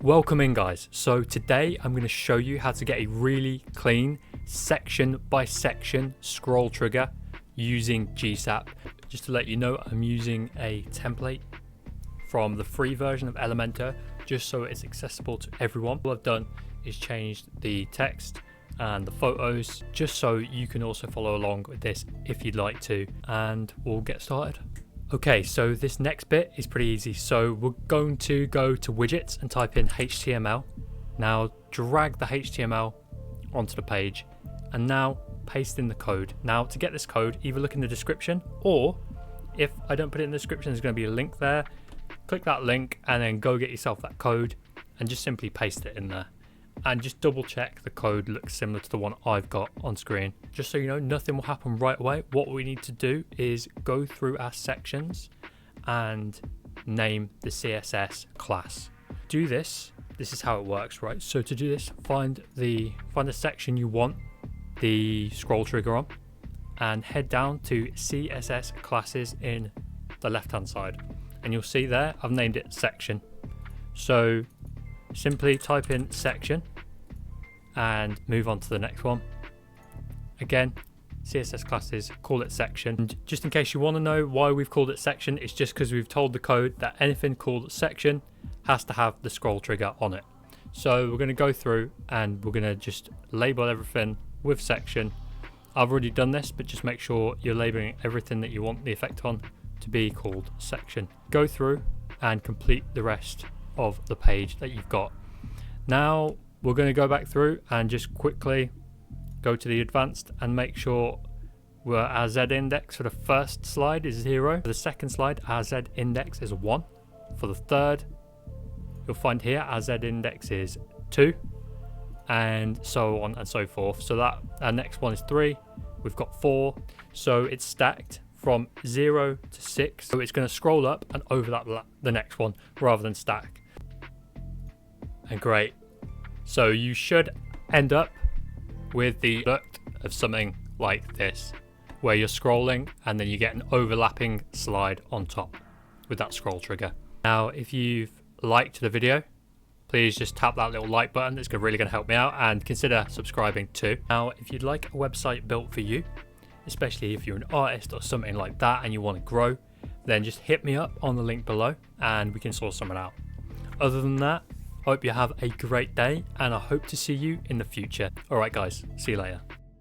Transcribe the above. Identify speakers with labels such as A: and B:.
A: Welcome in, guys. So today I'm going to show you how to get a really clean section by section scroll trigger using GSAP. Just to let you know, I'm using a template from the free version of Elementor just so it's accessible to everyone. What I've done is changed the text and the photos just so you can also follow along with this if you'd like to, and we'll get started. Okay, so this next bit is pretty easy. So we're going to go to widgets and type in HTML. Now drag the HTML onto the page and now paste in the code. Now to get this code, either look in the description, or if I don't put it in the description, there's going to be a link there. Click that link and then go get yourself that code and just simply paste it in there. And just double check the code looks similar to the one I've got on screen. Just so you know, nothing will happen right away. What we need to do is go through our sections and name the CSS class. Do this. This is how it works, right? So to do this, find the section you want the scroll trigger on and head down to CSS classes in the left hand side. And you'll see there, I've named it section. So simply type in section and move on to the next one. Again, CSS classes, call it section. And just in case you want to know why we've called it section, it's just because we've told the code that anything called section has to have the scroll trigger on it. So we're going to go through and we're going to just label everything with section. I've already done this, but just make sure you're labeling everything that you want the effect on to be called section. Go through and complete the rest of the page that you've got. Now we're going to go back through and just quickly go to the advanced and make sure our Z index for the first slide is 0. For the second slide, our Z index is 1. For the third, you'll find here our Z index is 2, and so on and so forth. So that our next one is 3. We've got 4. So it's stacked from 0 to 6. So it's going to scroll up and overlap the next one rather than stack. And great. So you should end up with the look of something like this, where you're scrolling and then you get an overlapping slide on top with that scroll trigger. Now, if you've liked the video, please just tap that little like button. It's really going to help me out, and consider subscribing too. Now, if you'd like a website built for you, especially if you're an artist or something like that and you want to grow, then just hit me up on the link below and we can sort something out. Other than that, I hope you have a great day and I hope to see you in the future. Alright guys, see you later.